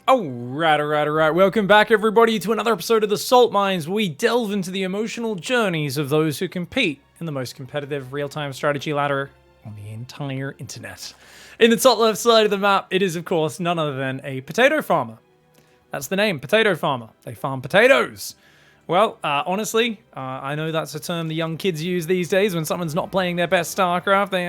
Alright. Welcome back, everybody, to another episode of the Salt Mines, where we delve into the emotional journeys of those who compete in the most competitive real-time strategy ladder on the entire internet. In the top left side of the map, it is, of course, none other than a potato farmer. That's the name, potato farmer. They farm potatoes. Well, honestly, I know that's a term the young kids use these days when someone's not playing their best StarCraft. They,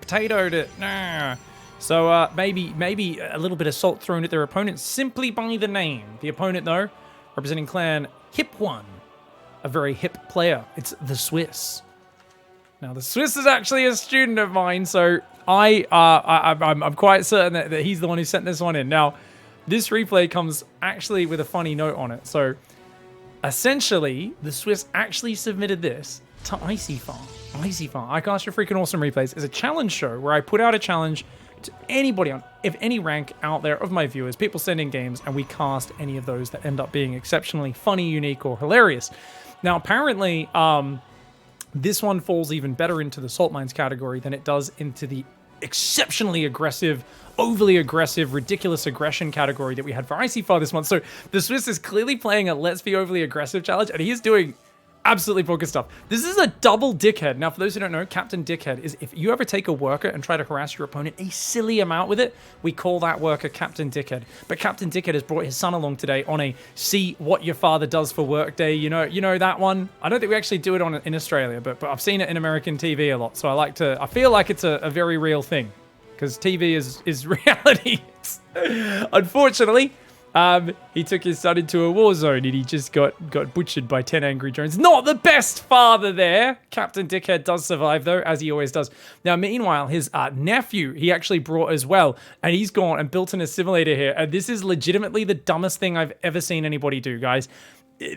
potatoed it. Nah. So maybe a little bit of salt thrown at their opponent simply by the name. The opponent, though, representing clan Hip 1, a very hip player. It's the Swiss. Now, the Swiss is actually a student of mine, so I'm quite certain that he's the one who sent this one in. Now, this replay comes actually with a funny note on it. So, essentially, the Swiss actually submitted this to ICYFAR. ICYFAR, iCast Your Freaking Awesome Replays, is a challenge show where I put out a challenge to anybody on, if any rank out there of my viewers. People send in games and we cast any of those that end up being exceptionally funny, unique, or hilarious. Now, apparently, this one falls even better into the Salt Mines category than it does into the exceptionally aggressive, overly aggressive, ridiculous aggression category that we had for ICYFAR this month. So the Swiss is clearly playing a Let's Be Overly Aggressive challenge, and he is doing absolutely focused stuff. This is a double dickhead. Now, for those who don't know, Captain Dickhead is if you ever take a worker and try to harass your opponent a silly amount with it, we call that worker Captain Dickhead. But Captain Dickhead has brought his son along today on a see what your father does for work day. You know that one? I don't think we actually do it in Australia, but I've seen it in American TV a lot. So I feel like it's a very real thing because TV is reality. Unfortunately, he took his son into a war zone and he just got butchered by 10 angry drones. Not the best father there. Captain Dickhead does survive, though, as he always does. Now, meanwhile, his nephew, he actually brought as well, and he's gone and built an assimilator here. And this is legitimately the dumbest thing I've ever seen anybody do, guys.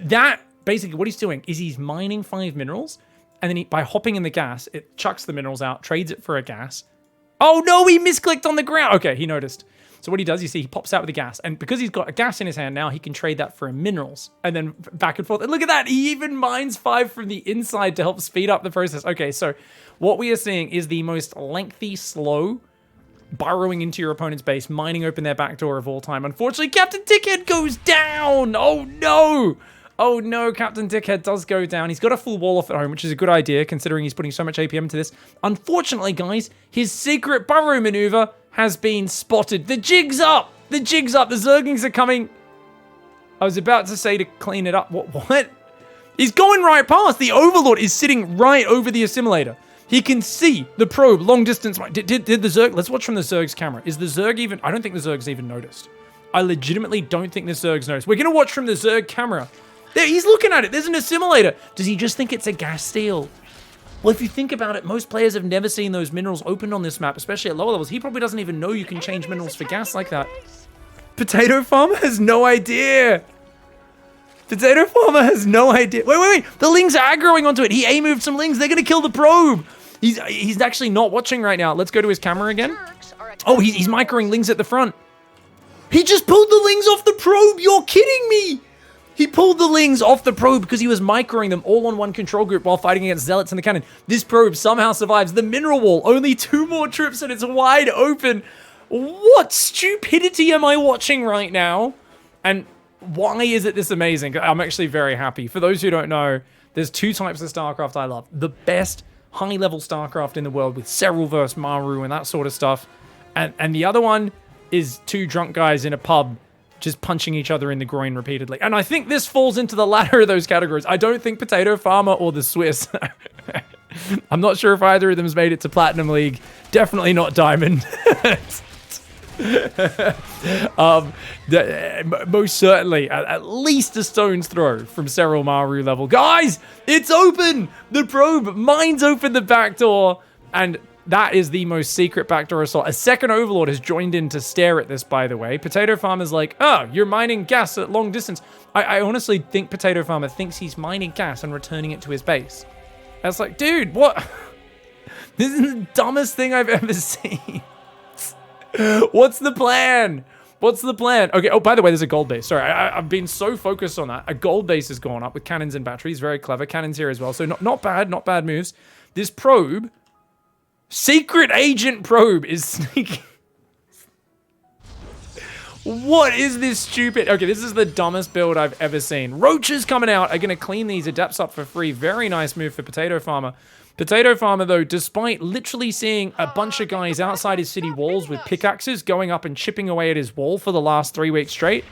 That, basically, what he's doing is he's mining 5 minerals, and then by hopping in the gas, it chucks the minerals out, trades it for a gas. Oh, no, he misclicked on the ground. Okay, he noticed. So what he does, you see, he pops out with the gas. And because he's got a gas in his hand now, he can trade that for minerals. And then back and forth. And look at that. He even mines 5 from the inside to help speed up the process. Okay, so what we are seeing is the most lengthy, slow, burrowing into your opponent's base, mining open their back door of all time. Unfortunately, Captain Dickhead goes down. Oh, no. Oh, no, Captain Dickhead does go down. He's got a full wall off at home, which is a good idea, considering he's putting so much APM into this. Unfortunately, guys, his secret burrow maneuver has been spotted. The jig's up! The jig's up. The Zergings are coming. I was about to say to clean it up. What? He's going right past. The Overlord is sitting right over the assimilator. He can see the probe long distance. Did the Zerg... Let's watch from the Zerg's camera. Is the Zerg even... I don't think the Zerg's even noticed. I legitimately don't think the Zerg's noticed. We're going to watch from the Zerg camera. There, he's looking at it. There's an assimilator. Does he just think it's a gas steal? Well, if you think about it, most players have never seen those minerals opened on this map, especially at lower levels. He probably doesn't even know you can change minerals for gas like that. Potato Farmer has no idea. Potato Farmer has no idea. Wait. The Lings are aggroing onto it. He A-moved some Lings. They're going to kill the probe. He's actually not watching right now. Let's go to his camera again. Oh, he's microing Lings at the front. He just pulled the Lings off the probe. You're kidding me. He pulled the Lings off the probe because he was microing them all on one control group while fighting against Zealots in the cannon. This probe somehow survives the mineral wall. Only 2 more trips and it's wide open. What stupidity am I watching right now? And why is it this amazing? I'm actually very happy. For those who don't know, there's 2 types of StarCraft I love. The best high-level StarCraft in the world with Serral versus Maru and that sort of stuff. And the other one is 2 drunk guys in a pub just punching each other in the groin repeatedly. And I think this falls into the latter of those categories. I don't think Potato Farmer or the Swiss. I'm not sure if either of them has made it to Platinum League. Definitely not Diamond. Most certainly, at least a stone's throw from Serral Maru level. Guys, it's open! The probe mines open the back door, and that is the most secret backdoor assault. A second Overlord has joined in to stare at this, by the way. Potato Farmer's like, oh, you're mining gas at long distance. I honestly think Potato Farmer thinks he's mining gas and returning it to his base. That's like, dude, what? This is the dumbest thing I've ever seen. What's the plan? What's the plan? Okay, oh, by the way, there's a gold base. Sorry, I've been so focused on that. A gold base has gone up with cannons and batteries. Very clever. Cannons here as well. So not bad moves. This probe... Secret Agent Probe is sneaking. What is this stupid? Okay, this is the dumbest build I've ever seen. Roaches coming out are going to clean these adepts up for free. Very nice move for Potato Farmer. Potato Farmer, though, despite literally seeing a bunch of guys outside his city walls with pickaxes going up and chipping away at his wall for the last 3 weeks straight,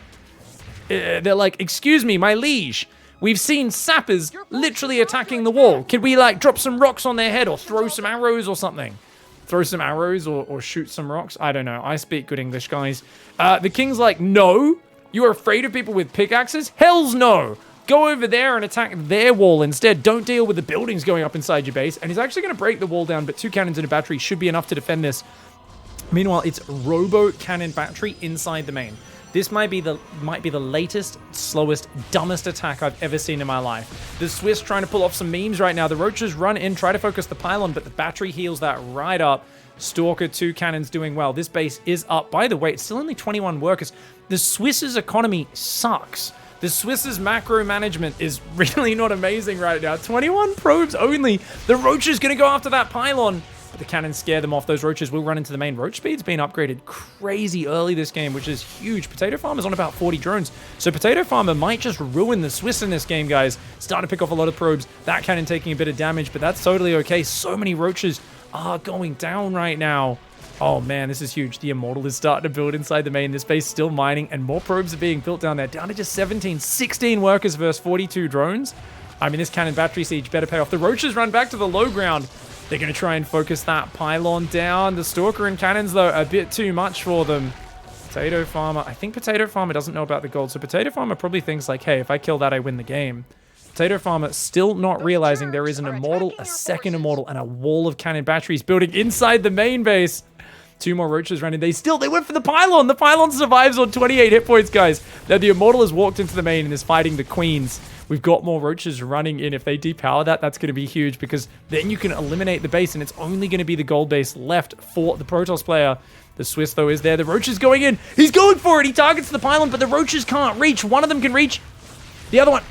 they're like, excuse me, my liege. We've seen sappers literally attacking the wall. Could we, like, drop some rocks on their head or throw some arrows or something? Throw some arrows or shoot some rocks? I don't know. I speak good English, guys. The king's like, no. You're afraid of people with pickaxes? Hells no. Go over there and attack their wall instead. Don't deal with the buildings going up inside your base. And he's actually going to break the wall down, but 2 cannons and a battery should be enough to defend this. Meanwhile, it's robo cannon battery inside the main. This might be the latest, slowest, dumbest attack I've ever seen in my life. The Swiss trying to pull off some memes right now. The roaches run in, try to focus the pylon, but the battery heals that right up. Stalker, 2 cannons doing well. This base is up. By the way, it's still only 21 workers. The Swiss's economy sucks. The Swiss's macro management is really not amazing right now. 21 probes only. The roach is going to go after that pylon. But the cannons scare them off. Those roaches will run into the main. Roach speed's been upgraded crazy early this game, which is huge. Potato Farmer's on about 40 drones. So Potato Farmer might just ruin the Swiss in this game, guys. Starting to pick off a lot of probes. That cannon taking a bit of damage, but that's totally okay. So many roaches are going down right now. Oh man, this is huge. The Immortal is starting to build inside the main. This base still mining, and more probes are being built down there. Down to just 17, 16 workers versus 42 drones. I mean, this cannon battery siege better pay off. The roaches run back to the low ground. They're going to try and focus that pylon down. The Stalker and cannons, though, a bit too much for them. Potato Farmer. I think Potato Farmer doesn't know about the gold. So Potato Farmer probably thinks like, hey, if I kill that, I win the game. Potato Farmer still not realizing there is an Immortal, a second Immortal, and a wall of cannon batteries building inside the main base. 2 more roaches running. They went for the pylon. The pylon survives on 28 hit points, guys. Now the Immortal has walked into the main and is fighting the queens. We've got more roaches running in. If they depower that, that's going to be huge because then you can eliminate the base and it's only going to be the gold base left for the Protoss player. The Swiss, though, is there. The roach is going in. He's going for it. He targets the pylon, but the roaches can't reach. One of them can reach. The other one.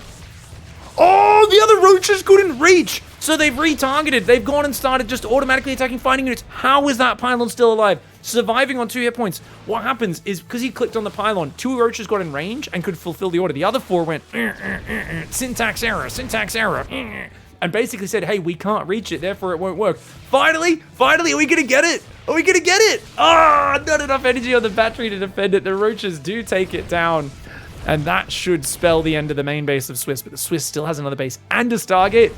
Oh, the other roaches couldn't reach. So they've retargeted. They've gone and started just automatically attacking fighting units. How is that pylon still alive? Surviving on 2 hit points. What happens is because he clicked on the pylon, 2 roaches got in range and could fulfill the order. The other 4 went syntax error, and basically said, hey, we can't reach it, therefore it won't work. Finally, are we gonna get it? Are we gonna get it? Ah, not enough energy on the battery to defend it. The roaches do take it down. And that should spell the end of the main base of Swiss. But the Swiss still has another base and a Stargate.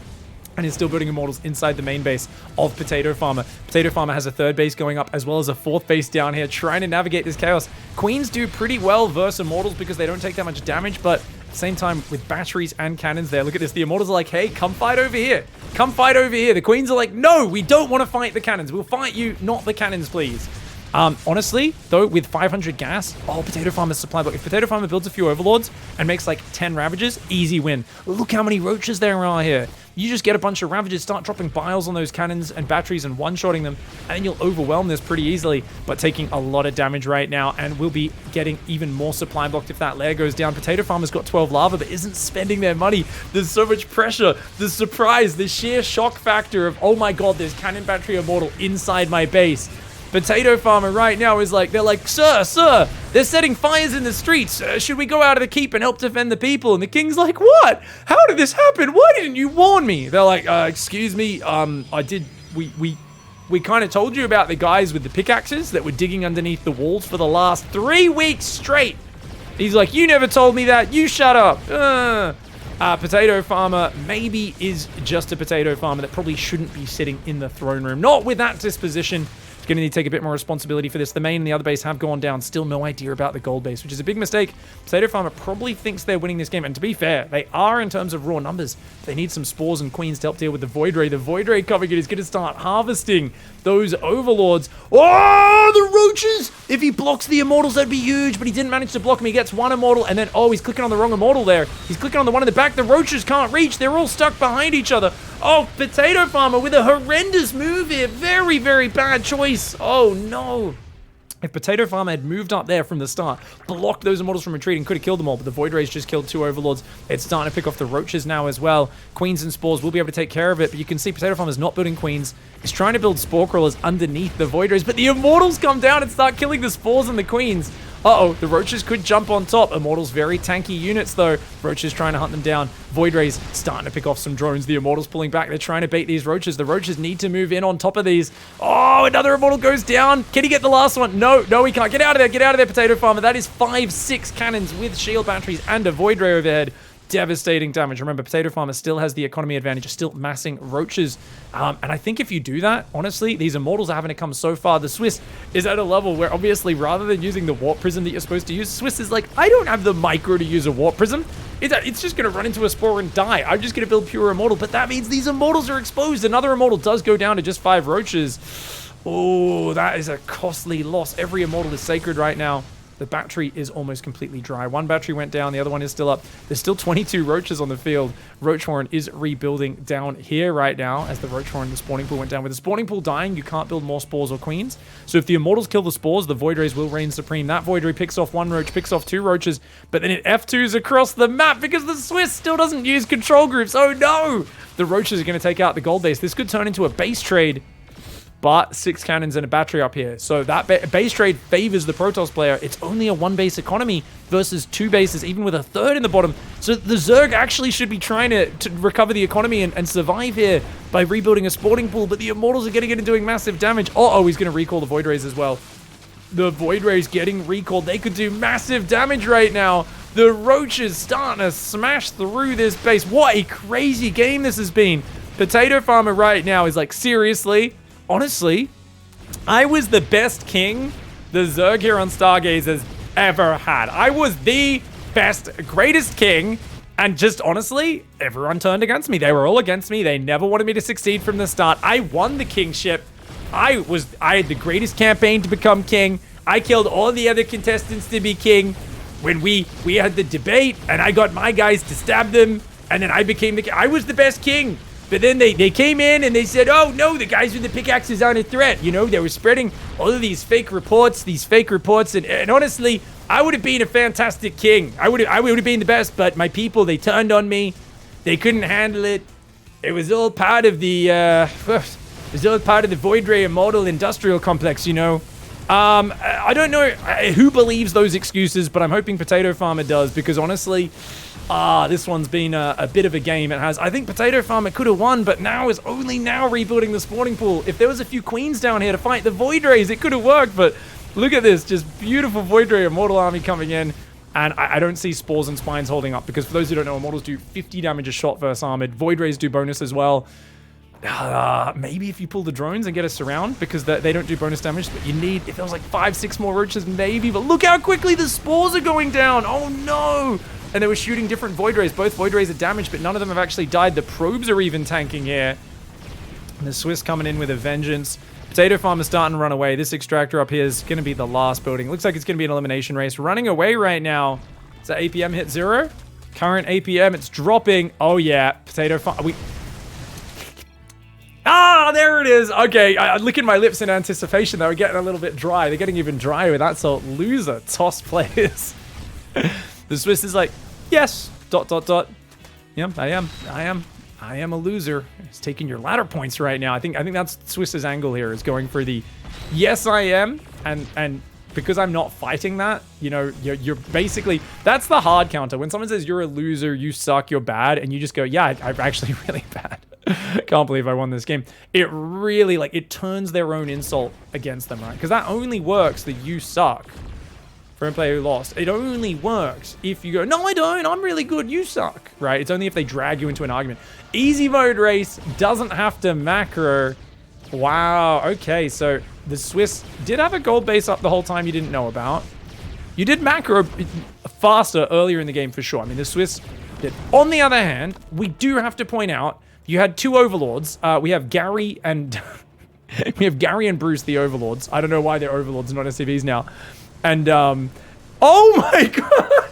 And is still building Immortals inside the main base of Potato Farmer. Potato Farmer has a 3rd base going up as well as a 4th base down here trying to navigate this chaos. Queens do pretty well versus Immortals because they don't take that much damage, but at the same time with batteries and cannons there. Look at this. The Immortals are like, hey, come fight over here. Come fight over here. The Queens are like, no, we don't want to fight the cannons. We'll fight you, not the cannons, please. Honestly, though, with 500 gas, Potato Farmer's supply block. If Potato Farmer builds a few Overlords and makes like 10 Ravages, easy win. Look how many roaches there are here. You just get a bunch of Ravages, start dropping biles on those cannons and batteries and one-shotting them, and then you'll overwhelm this pretty easily, but taking a lot of damage right now, and we'll be getting even more supply blocked if that layer goes down. Potato Farmer's got 12 lava, but isn't spending their money. There's so much pressure, the surprise, the sheer shock factor of, oh my god, there's cannon battery Immortal inside my base. Potato Farmer right now is like, they're like, sir, they're setting fires in the streets. Should we go out of the keep and help defend the people? And the king's like, what? How did this happen? Why didn't you warn me? They're like, excuse me, we kind of told you about the guys with the pickaxes that were digging underneath the walls for the last 3 weeks straight. He's like, you never told me that. You shut up. Potato Farmer maybe is just a Potato Farmer that probably shouldn't be sitting in the throne room. Not with that disposition. Going to need to take a bit more responsibility for this. The main and the other base have gone down. Still no idea about the gold base, which is a big mistake. Potato Farmer probably thinks they're winning this game. And to be fair, they are in terms of raw numbers. They need some spores and queens to help deal with the Void Ray. The Void Ray coming in is going to start harvesting those Overlords. Oh, the roaches! If he blocks the Immortals, that'd be huge. But he didn't manage to block them. He gets one Immortal. And then, he's clicking on the wrong Immortal there. He's clicking on the one in the back. The roaches can't reach. They're all stuck behind each other. Oh, Potato Farmer with a horrendous move here. Very, very bad choice. Oh, no. If Potato Farmer had moved up there from the start, blocked those Immortals from retreating, could have killed them all, but the Void Rays just killed 2 Overlords. It's starting to pick off the Roaches now as well. Queens and Spores will be able to take care of it, but you can see Potato Farmer's not building Queens. He's trying to build Spore Crawlers underneath the Void Rays, but the Immortals come down and start killing the Spores and the Queens. Uh-oh, the roaches could jump on top. Immortals very tanky units though. Roaches trying to hunt them down. Void Rays starting to pick off some drones. The Immortals pulling back. They're trying to bait these roaches. The roaches need to move in on top of these. Oh, another Immortal goes down. Can he get the last one? No, he can't. Get out of there. Get out of there, Potato Farmer. That is 5-6 cannons with shield batteries and a Void Ray overhead. Devastating damage. Remember, Potato Farmer still has the economy advantage, still massing roaches. And I think if you do that, honestly, these Immortals are having to come so far. The Swiss is at a level where obviously rather than using the Warp Prism that you're supposed to use, Swiss is like, I don't have the micro to use a Warp Prism. It's just going to run into a Spore and die. I'm just going to build pure Immortal, but that means these Immortals are exposed. Another Immortal does go down to just 5 roaches. Oh, that is a costly loss. Every Immortal is sacred right now. The battery is almost completely dry. One battery went down, the other one is still up. There's still 22 roaches on the field. Roachhorn is rebuilding down here right now as the Roachhorn, the spawning pool went down. With the spawning pool dying, you can't build more spores or queens. So if the Immortals kill the spores, the Void Rays will reign supreme. That Void Ray picks off 1 roach, picks off 2 roaches, but then it F2s across the map because the Swiss still doesn't use control groups. Oh no! The roaches are going to take out the gold base. This could turn into a base trade. But 6 cannons and a battery up here. So that base trade favors the Protoss player. It's only a 1 base economy versus 2 bases, even with a 3rd in the bottom. So the Zerg actually should be trying to recover the economy and survive here by rebuilding a spawning pool. But the Immortals are getting it and doing massive damage. Oh, he's going to recall the Void Rays as well. The Void Rays getting recalled. They could do massive damage right now. The Roaches starting to smash through this base. What a crazy game this has been. Potato Farmer right now is like, seriously? Honestly, I was the best king the Zerg here on Stargaze has ever had. I was the best, greatest king, and just honestly, everyone turned against me. They were all against me. They never wanted me to succeed from the start. I won the kingship. I had the greatest campaign to become king. I killed all the other contestants to be king. When we had the debate, and I got my guys to stab them, and then I became the king. I was the best king. But then they came in and they said, oh, no, the guys with the pickaxes aren't a threat. You know, they were spreading all of these fake reports. And honestly, I would have been a fantastic king. I would have been the best, but my people, they turned on me. They couldn't handle it. It was all part of the, Void Ray Immortal Industrial Complex, you know. I don't know who believes those excuses, but I'm hoping Potato Farmer does, because honestly, this one's been a bit of a game. I think Potato Farmer could have won, but now is only now rebuilding the spawning pool. If there was a few queens down here to fight the Void Rays, it could have worked, but look at this, just beautiful Void Ray Immortal army coming in. And I don't see Spores and Spines holding up, because for those who don't know, Immortals do 50 damage a shot versus Armored. Void Rays do bonus as well. Maybe if you pull the drones and get a surround, because they don't do bonus damage, but you need, if there was like 5-6 more roaches, maybe. But look how quickly the Spores are going down. Oh no! And they were shooting different Void Rays. Both Void Rays are damaged, but none of them have actually died. The probes are even tanking here. And the Swiss coming in with a vengeance. Potato Farmer starting to run away. This extractor up here is going to be the last building. Looks like it's going to be an elimination race. Running away right now. Is that APM hit 0? Current APM, it's dropping. Oh yeah, Potato Farmer. There it is. Okay, I'm licking my lips in anticipation. They were getting a little bit dry. They're getting even drier with that sort. Loser toss players. The Swiss is like, yes, ... Yep, I am a loser. It's taking your ladder points right now. I think that's Swiss's angle here, is going for the, yes, I am, and because I'm not fighting that, you know, you're basically, that's the hard counter. When someone says you're a loser, you suck, you're bad, and you just go, yeah, I'm actually really bad. Can't believe I won this game. It really, like, it turns their own insult against them, right? Because that only works that you suck. For a player who lost, it only works if you go, no, I don't, I'm really good, you suck, right? It's only if they drag you into an argument. Easy mode race, doesn't have to macro. Wow, okay, so the Swiss did have a gold base up the whole time you didn't know about. You did macro faster earlier in the game for sure. I mean, the Swiss did. On the other hand, we do have to point out, you had 2 overlords. We have Gary and Bruce, the overlords. I don't know why they're overlords, not SCVs now. And, oh my god!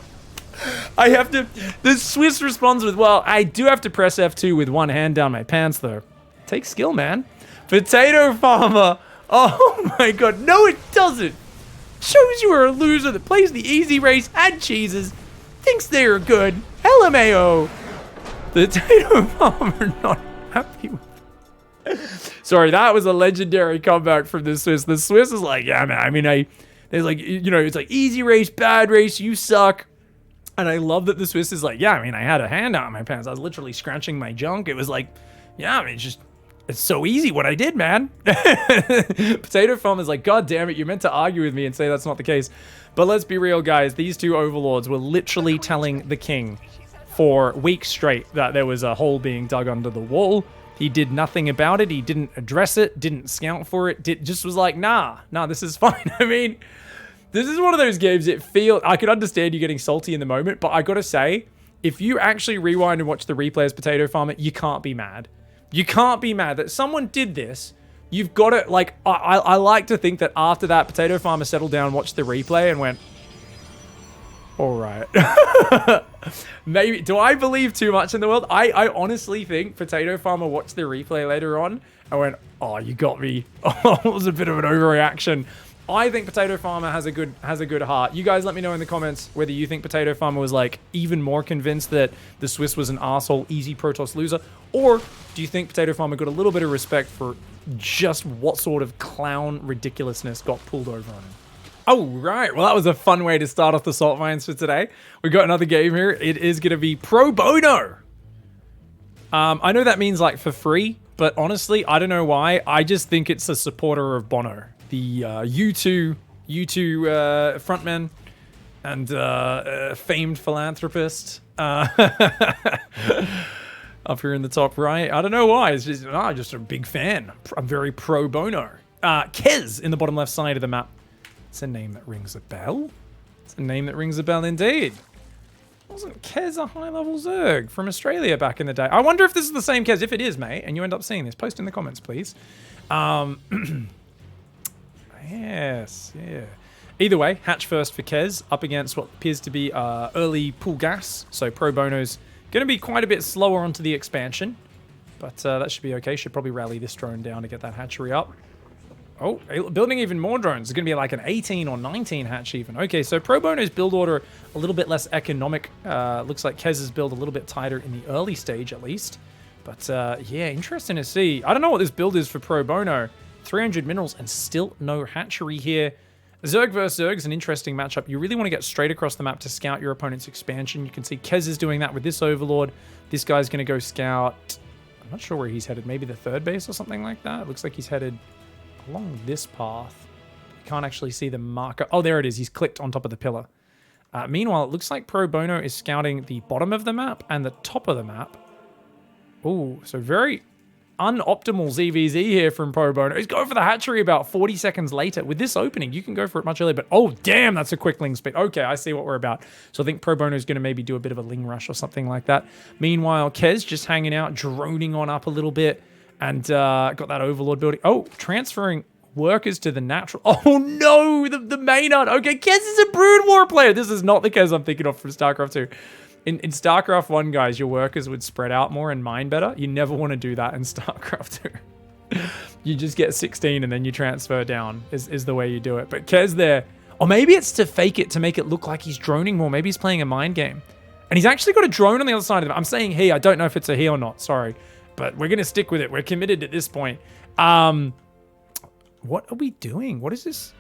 I have to, the Swiss responds with, well, I do have to press F2 with one hand down my pants, though. Takes skill, man. Potato Farmer, oh my god, no it doesn't! Shows you are a loser that plays the easy race and cheeses, thinks they are good, LMAO. Potato Farmer not happy with. Sorry, that was a legendary comeback from the Swiss. The Swiss is like, yeah, man, I mean, There's like, you know, it's like easy race, bad race, you suck. And I love that the Swiss is like, yeah, I mean, I had a hand out in my pants. I was literally scratching my junk. It was like, yeah, I mean, it's so easy what I did, man. Potato Farmer's like, God damn it, you're meant to argue with me and say that's not the case. But let's be real, guys. These two overlords were literally telling the king for weeks straight that there was a hole being dug under the wall. He did nothing about it. He didn't address it, didn't scout for it, just was like, nah, this is fine. I mean, this is one of those games I could understand you getting salty in the moment, but I gotta say, if you actually rewind and watch the replay as Potato Farmer, you can't be mad. You can't be mad that someone did this. You've got to, like, I like to think that after that, Potato Farmer settled down, watched the replay, and went, all right. Maybe, do I believe too much in the world? I honestly think Potato Farmer watched the replay later on and went, oh, you got me. Oh, it was a bit of an overreaction. I think Potato Farmer has a good heart. You guys let me know in the comments whether you think Potato Farmer was like even more convinced that the Swiss was an arsehole, easy Protoss loser, or do you think Potato Farmer got a little bit of respect for just what sort of clown ridiculousness got pulled over on him? Oh, right. Well, that was a fun way to start off the Salt Mines for today. We've got another game here. It is going to be pro bono. I know that means like for free, but honestly, I don't know why. I just think it's a supporter of Bono, the U2 frontman and famed philanthropist. Up here in the top right. I don't know why. It's just a big fan. I'm very pro bono. Kez in the bottom left side of the map. It's a name that rings a bell. It's a name that rings a bell indeed. Wasn't Kez a high-level Zerg from Australia back in the day? I wonder if this is the same Kez. If it is, mate, and you end up seeing this, post in the comments, please. Yes, yeah. Either way, hatch first for Kez, up against what appears to be early pool gas. So pro bono's going to be quite a bit slower onto the expansion, but that should be okay. Should probably rally this drone down to get that hatchery up. Oh, building even more drones. It's going to be like an 18 or 19 hatch even. Okay, so pro bono's build order a little bit less economic. Looks like Kez's build a little bit tighter in the early stage at least. But yeah, interesting to see. I don't know what this build is for pro bono. 300 minerals and still no hatchery here. Zerg versus Zerg is an interesting matchup. You really want to get straight across the map to scout your opponent's expansion. You can see Kez is doing that with this Overlord. This guy's going to go scout. I'm not sure where he's headed. Maybe the third base or something like that. It looks like he's headed along this path. You can't actually see the marker. Oh, there it is. He's clicked on top of the pillar. Meanwhile, it looks like Pro Bono is scouting the bottom of the map and the top of the map. Oh, so very unoptimal ZVZ here from Pro Bono. He's going for the hatchery about 40 seconds later. With this opening, you can go for it much earlier, but oh, damn, that's a quick ling speed. Okay, I see what we're about. So I think Pro Bono is going to maybe do a bit of a ling rush or something like that. Meanwhile, Kez just hanging out, droning on up a little bit, and got that Overlord building. Oh, transferring workers to the natural. Oh no, the Maynard. Okay, Kez is a Brood War player. This is not the Kez I'm thinking of from StarCraft 2. In StarCraft 1, guys, your workers would spread out more and mine better. You never want to do that in StarCraft 2. You just get 16 and then you transfer down is the way you do it. But Kez there, or maybe it's to fake it, to make it look like he's droning more. Maybe he's playing a mind game. And he's actually got a drone on the other side of it. I'm saying he. I don't know if it's a he or not. Sorry. But we're going to stick with it. We're committed at this point. What are we doing? What is this?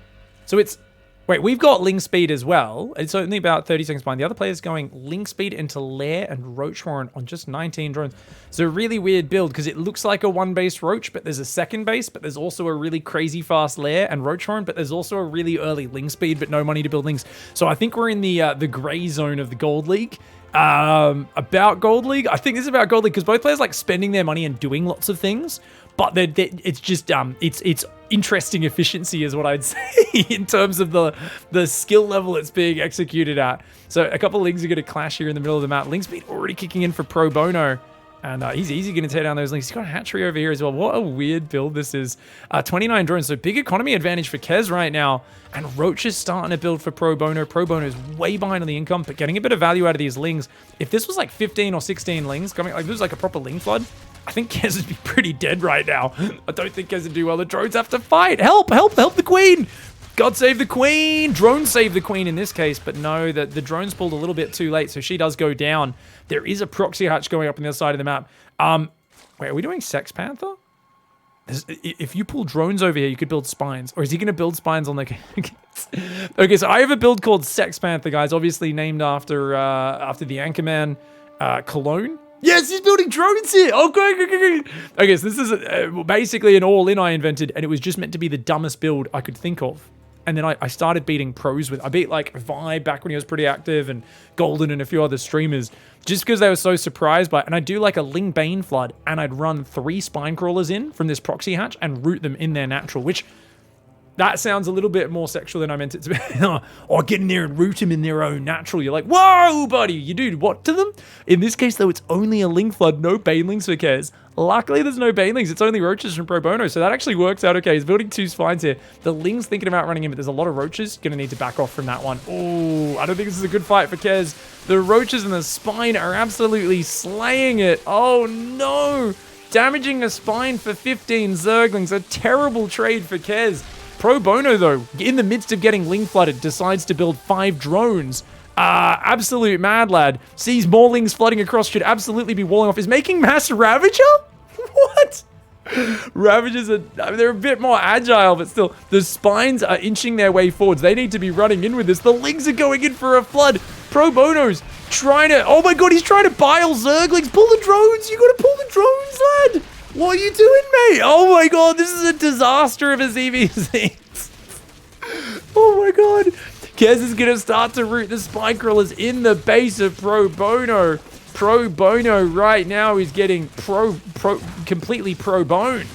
So it's... Wait, we've got Ling Speed as well. It's only about 30 seconds behind. The other player's going Ling Speed into Lair and Roach Warren on just 19 drones. It's a really weird build because it looks like a one-base Roach, but there's a second base, but there's also a really crazy fast Lair and Roach Warren, but there's also a really early Ling Speed, but no money to build Lings. So I think we're in the gray zone of the Gold League. About Gold League. I think this is about Gold League because both players like spending their money and doing lots of things, but it's just it's interesting efficiency is what I'd say in terms of the skill level it's being executed at. So a couple of Lings are going to clash here in the middle of the map. Ling Speed already kicking in for Pro Bono. And he's easy going to tear down those Lings. He's got a hatchery over here as well. What a weird build this is. 29 drones, so big economy advantage for Kez right now. And Roach is starting to build for Pro Bono. Pro Bono is way behind on the income, but getting a bit of value out of these Lings. If this was like 15 or 16 Lings coming, like this was like a proper Ling flood, I think Kez would be pretty dead right now. I don't think Kez would do well. The drones have to fight. Help, help, help the Queen. God save the Queen. Drones save the Queen in this case, but no, the drones pulled a little bit too late, so she does go down. There is a proxy hatch going up on the other side of the map. Wait, are we doing Sex Panther? If you pull drones over here, you could build spines. Or is he going to build spines on the... Okay, so I have a build called Sex Panther, guys. Obviously named after the Anchorman cologne. Yes, he's building drones here. Okay. Okay, so this is basically an all-in I invented, and it was just meant to be the dumbest build I could think of. And then I started beating pros with... I beat, like, Vibe back when he was pretty active, and Golden and a few other streamers, just because they were so surprised by it. And I'd do, like, a Ling Bane Flood, and I'd run 3 spine crawlers in from this proxy hatch and root them in their natural, which... That sounds a little bit more sexual than I meant it to be. Or get in there and root them in their own natural. You're like, whoa, buddy, you do what to them? In this case, though, it's only a Ling Flood, no Banelings for Kez. Luckily, there's no Banelings. It's only Roaches from Pro Bono, so that actually works out okay. He's building 2 spines here. The Ling's thinking about running in, but there's a lot of Roaches. Gonna need to back off from that one. Oh, I don't think this is a good fight for Kez. The Roaches and the Spine are absolutely slaying it. Oh, no. Damaging a Spine for 15 Zerglings. A terrible trade for Kez. Pro Bono, though, in the midst of getting Ling flooded, decides to build 5 drones. Absolute mad lad. Sees more Lings flooding across, should absolutely be walling off. Is making Mass Ravager? What? Ravagers are, I mean, they're a bit more agile, but still, the Spines are inching their way forwards. They need to be running in with this. The Lings are going in for a flood. Pro Bono's trying to, oh my god, he's trying to bile Zerglings. Pull the drones. You gotta pull the drones, lad. What are you doing, mate? Oh my god, this is a disaster of a ZVZ. Oh my god. Kez is going to start to root the spine crawlers in the base of Pro Bono. Pro Bono right now is getting completely pro boned.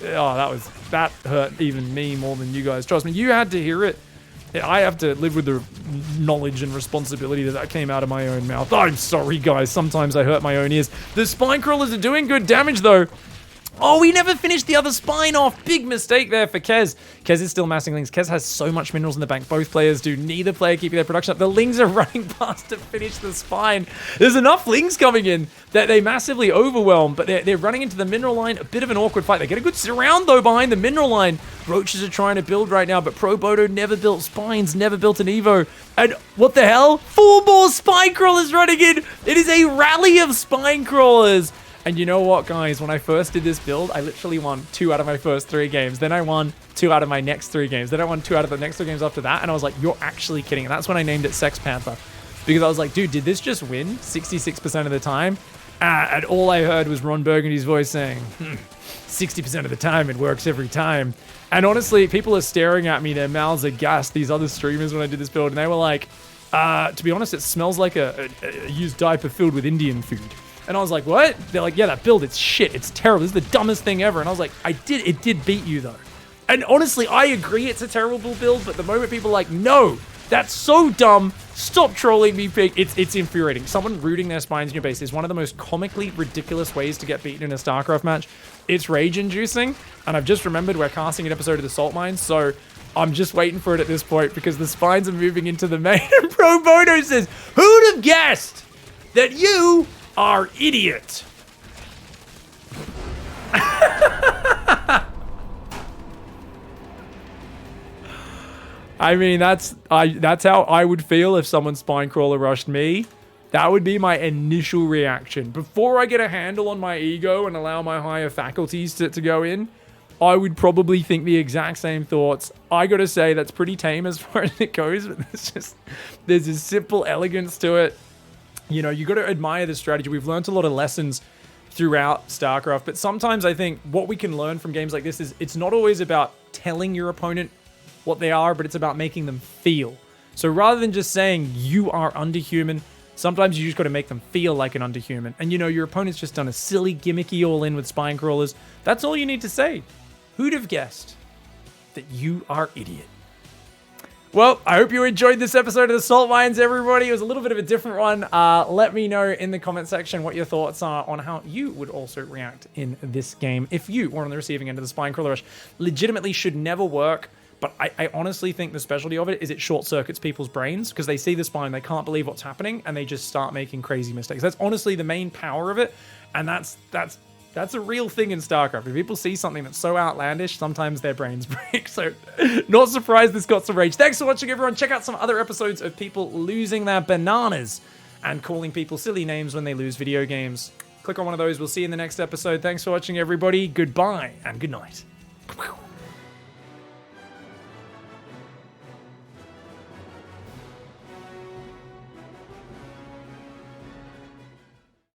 Oh, that hurt even me more than you guys. Trust me, you had to hear it. I have to live with the knowledge and responsibility that came out of my own mouth. I'm sorry, guys. Sometimes I hurt my own ears. The spine crawlers are doing good damage, though. Oh, we never finished the other spine off. Big mistake there for Kez. Kez is still massing Lings. Kez has so much minerals in the bank. Both players do. Neither player keeping their production up. The Lings are running past to finish the spine. There's enough Lings coming in that they massively overwhelm, but they're running into the mineral line. A bit of an awkward fight. They get a good surround, though, behind the mineral line. Roaches are trying to build right now, but Pro Bono never built spines, never built an Evo. And what the hell? 4 more spine crawlers running in. It is a rally of spine crawlers. And you know what, guys? When I first did this build, I literally won 2 out of my first 3 games. Then I won 2 out of my next 3 games. Then I won 2 out of the next 3 games after that. And I was like, you're actually kidding. And that's when I named it Sex Panther. Because I was like, dude, did this just win 66% of the time? And all I heard was Ron Burgundy's voice saying, 60% of the time, it works every time. And honestly, people are staring at me. Their mouths are gassed, these other streamers, when I did this build. And they were like, to be honest, it smells like a used diaper filled with Indian food. And I was like, what? They're like, yeah, that build, it's shit. It's terrible. This is the dumbest thing ever. And I was like, it did beat you, though. And honestly, I agree it's a terrible build, but the moment people are like, no, that's so dumb. Stop trolling me, Pig. It's infuriating. Someone rooting their spines in your base is one of the most comically ridiculous ways to get beaten in a StarCraft match. It's rage-inducing. And I've just remembered we're casting an episode of the Salt Mines, so I'm just waiting for it at this point because the spines are moving into the main. And Pro Bono says, who'd have guessed that you are idiot? I mean, that's how I would feel if someone spine crawler rushed me. That would be my initial reaction. Before I get a handle on my ego and allow my higher faculties to go in, I would probably think the exact same thoughts. I gotta say, that's pretty tame as far as it goes, but there's this simple elegance to it. You know, you got to admire the strategy. We've learned a lot of lessons throughout StarCraft, but sometimes I think what we can learn from games like this is it's not always about telling your opponent what they are, but it's about making them feel. So rather than just saying you are underhuman, sometimes you just got to make them feel like an underhuman. And you know, your opponent's just done a silly gimmicky all-in with spine crawlers. That's all you need to say. Who'd have guessed that you are idiot? Well, I hope you enjoyed this episode of the Salt Mines, everybody. It was a little bit of a different one. Let me know in the comment section what your thoughts are on how you would also react in this game if you were on the receiving end of the spine crawler rush. Legitimately should never work, but I honestly think the specialty of it is it short circuits people's brains because they see the spine, they can't believe what's happening, and they just start making crazy mistakes. That's honestly the main power of it, and that's a real thing in StarCraft. If people see something that's so outlandish, sometimes their brains break. So, not surprised this got some rage. Thanks for watching, everyone. Check out some other episodes of people losing their bananas and calling people silly names when they lose video games. Click on one of those. We'll see you in the next episode. Thanks for watching, everybody. Goodbye and good night.